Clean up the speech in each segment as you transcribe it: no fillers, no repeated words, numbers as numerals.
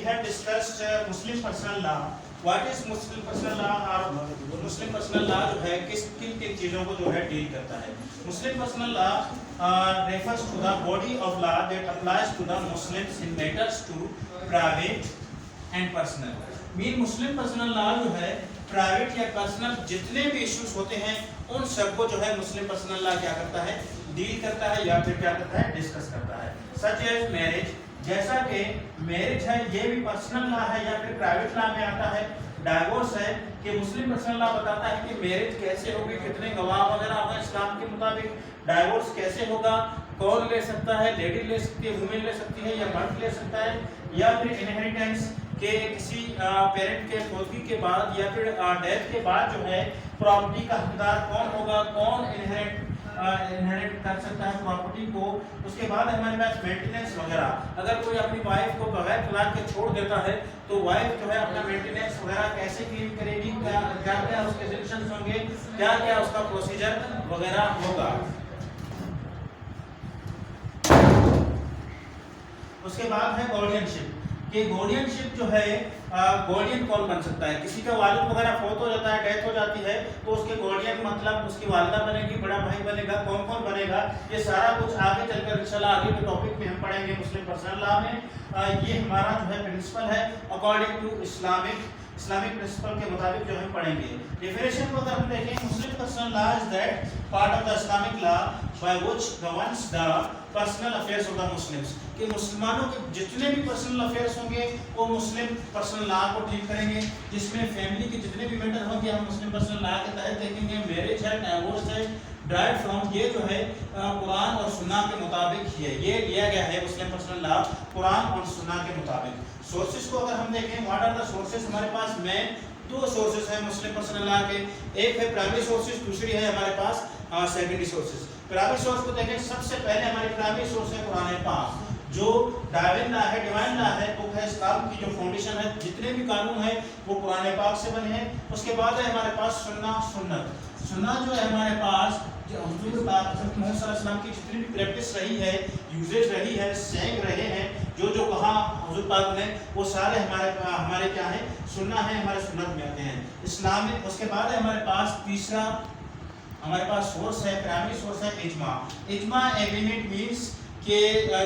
have discussed Muslim personal law. What is Muslim personal law? और Muslim personal law जो है किन किन चीज़ों को जो है डील करता है. Muslim personal law refers to the body of law that applies to the Muslims in matters to private and personal. Mean Muslim personal law जो है प्राइवेट या पर्सनल जितने भी इश्यूज होते हैं उन सबको जो है मुस्लिम पर्सनल लॉ क्या करता है, डील करता है या फिर क्या करता है, डिस्कस करता है. सच एज मैरिज, जैसा कि मैरिज है ये भी पर्सनल लॉ है या फिर प्राइवेट लॉ में आता है. डाइवोर्स है कि मुस्लिम पर्सनल लॉ बताता है कि मैरिज कैसे होगी, कितने गवाह वगैरह होंगे इस्लाम के मुताबिक, डाइवोर्स कैसे होगा, कौन ले सकता है, लेडी ले सकती है, वुमेन ले सकती है या मर्द ले सकता है, या फिर इनहेरिटेंस के किसी पेरेंट के फौतगी के बाद या फिर डेथ के बाद जो है प्रॉपर्टी का हकदार कौन होगा, कौन इनहेरिट कर सकता है प्रॉपर्टी को. उसके बाद हमारे पास मेंटेनेंस वगैरह, अगर कोई अपनी वाइफ को बगैर तलाक के छोड़ देता है तो वाइफ जो है अपना मेंटेनेंस वगैरह कैसे क्लेम करेगी, क्या क्या उसके सेक्शंस होंगे, क्या क्या उसका प्रोसीजर वगैरह होगा. उसके बाद है गार्डियनशिप कि गार्डियनशिप जो है गार्डियन कौन बन सकता है. किसी का वालिद वगैरह फौत हो जाता है, डेथ हो जाती है तो उसके गार्डियन मतलब उसकी वालिदा बनेगी, बड़ा भाई बनेगा, कौन कौन बनेगा, ये सारा कुछ आगे चलकर इंशाल्लाह आगे के टॉपिक में हम पढ़ेंगे मुस्लिम पर्सनल लॉ में. ये हमारा जो है प्रिंसिपल है अकॉर्डिंग टू इस्लामिक प्रिंसिपल के मुताबिक जो हम पढ़ेंगे. डेफिनेशन को अगर हम देखें, Muslim personal law is that part of the Islamic law by which governs the personal affairs of the Muslims. कि मुसलमानों के जितने भी पर्सनल अफेयर्स होंगे वो मुस्लिम पर्सनल लॉ को डील करेंगे, जिसमें फैमिली के जितने भी मैटर होंगे हम मुस्लिम पर्सनल लॉ के तहत देखेंगे. मैरिज है, डाइवोर्स है, ड्राइव फ्रॉम, ये जो है कुरान और सुन्ना के मुताबिक ही है, ये लिया गया है मुस्लिम पर्सनल लॉ कुरान और सुन्ना के मुताबिक. सोर्सेज को अगर हम देखें, व्हाट आर द सोर्सेज, हमारे पास मेन दो सोर्सेज है मुस्लिम पर्सनल लॉ के. एक है प्राइमरी सोर्सेज, दूसरी है हमारे पास सेकेंडरी सोर्सेज. प्राइमरी सोर्स को देखें, सबसे पहले हमारी प्राइमरी सोर्स है कुरान पाक जो डिवाइन लॉ है, बुक है इस्लाम की जो फाउंडेशन है, जितने भी कानून है वो कुरान पाक से बने हैं. उसके बाद है हमारे पास सुन्ना जो है हमारे पास जो हुजूर पाक मोहम्मद सल्लल्लाहु अलैहि वसल्लम की जितनी भी प्रैक्टिस रही है, यूजेज रही है, सेंग रहे हैं, जो कहा हुजूर पाक ने, वो सारे हमारे क्या है, सुन्ना है, हमारे सुन्नत में आते हैं इस्लाम में. उसके बाद है हमारे पास तीसरा हमारे पास सोर्स है, प्राइमरी सोर्स है इजमा एग्रीमेंट मीन्स कि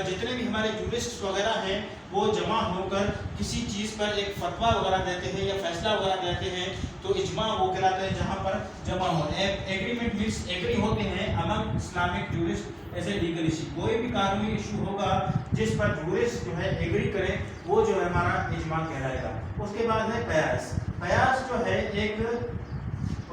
जितने भी हमारे जूरिस्ट वगैरह हैं वो जमा होकर किसी चीज़ पर एक फतवा वगैरह देते हैं या फैसला वगैरह देते हैं तो इजमा वो कहलाता है जहाँ पर जमा हो. एग्रीमेंट मीन्स एग्री होते हैं among Islamic jurist as a legal issue. कोई भी कानूनी इशू होगा जिस पर जूरिस्ट जो है एग्री करें वो जो है हमारा इजमा कहलाएगा. उसके बाद है कयास जो है एक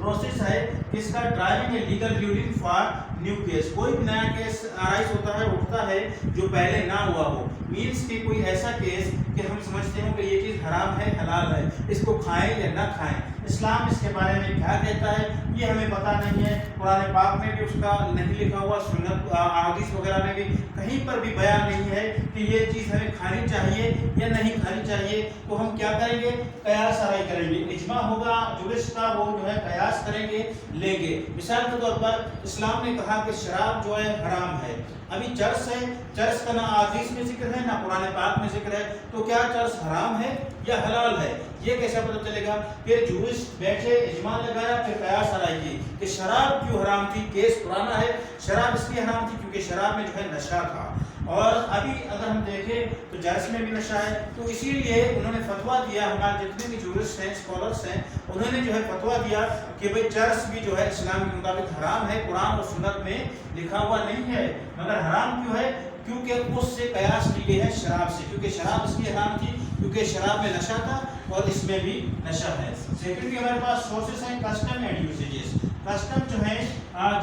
प्रोसेस है इसका driving a legal ruling for new case. कोई भी नया केस अराइज उठता है जो पहले ना हुआ हो, मीन्स कि कोई ऐसा केस कि हम समझते हो कि ये चीज़ हराम है, हलाल है, इसको खाएं या ना खाएं, इस्लाम इसके बारे में क्या कहता है ये हमें पता नहीं है. कुरान पाक में भी उसका नहीं लिखा हुआ, सुन्नत अहादीस वगैरह में भी कहीं पर भी बयान नहीं है कि ये चीज़ हमें खानी चाहिए या नहीं खानी चाहिए. तो हम क्या करेंगे, कयास आराई करेंगे. इजमा होगा जुरिस्ट का, वो जो है कयास करेंगे, लेंगे. मिसाल के तौर पर इस्लाम ने कहा कि शराब जो है हराम है. अभी चर्स है, चर्स का ना हदीस में जिक्र है ना कुरान पाक में जिक्र है, तो क्या चर्स हराम है या हलाल है ये कैसे पता चलेगा. फिर जूरिस्ट बैठे, इजमा लगाया, फिर कयास आराई की कि शराब क्यों हराम थी. केस पुराना है, शराब इसलिए हराम थी क्योंकि शराब में जो है नशा था, और अभी अगर हम देखें तो चर्स में भी नशा है. तो इसीलिए उन्होंने फतवा दिया, हमारे जितने भी जूरिस्ट हैं, स्कॉलर्स हैं, उन्होंने जो है फतवा दिया कि भाई चर्स भी जो है इस्लाम के मुताबिक हराम है, कुरान और सुन्नत में लिखा हुआ नहीं है. मगर हराम क्यों है, क्योंकि उससे कयास की गई है शराब से, क्योंकि शराब इसलिए हराम थी क्योंकि शराब में नशा था और इसमें भी नशा है. सेकेंडली हमारे पास सोर्सेस हैं कस्टम एंड यूसेजेस. कस्टम जो है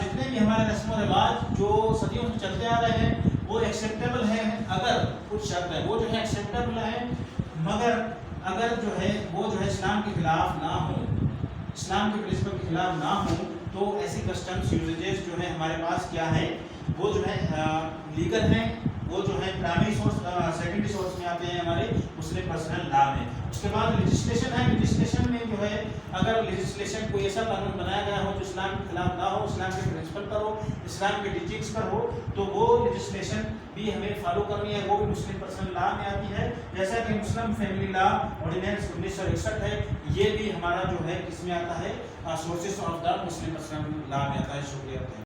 जितने भी हमारे रस्म व रिवाज जो सदियों से चलते आ रहे हैं वो एक्सेप्टेबल हैं, अगर कुछ शर्त है वो जो है एक्सेप्टेबल है, मगर अगर जो है वो जो है इस्लाम के खिलाफ ना हो, इस्लाम के प्रिंसिपल के खिलाफ ना हो, तो ऐसी कस्टम्स यूसेजेस जो है हमारे पास क्या है, वो जो है लीगल हैं, वो जो है प्राइमरी सोर्स सेकेंडरी सोर्स में आते हैं हमारे मुस्लिम पर्सनल लॉ में. اس کے بعد لیجسلیشن ہے. لیجسلیشن میں جو ہے اگر لیجسلیشن کوئی ایسا قانون بنایا گیا ہو جو اسلام کے خلاف نہ ہو، اسلام کے پرنسپل پر ہو، اسلام کے ٹیچنگس پر ہو، تو وہ لیجسلیشن بھی ہمیں فالو کرنی ہے. وہ بھی مسلم پرسنل لا میں آتی ہے. جیسا کہ مسلم فیملی لا آرڈیننس 1961 ہے، یہ بھی ہمارا جو ہے کس میں آتا ہے، sources of the Muslim personal law میں آتا ہے. شکریہ.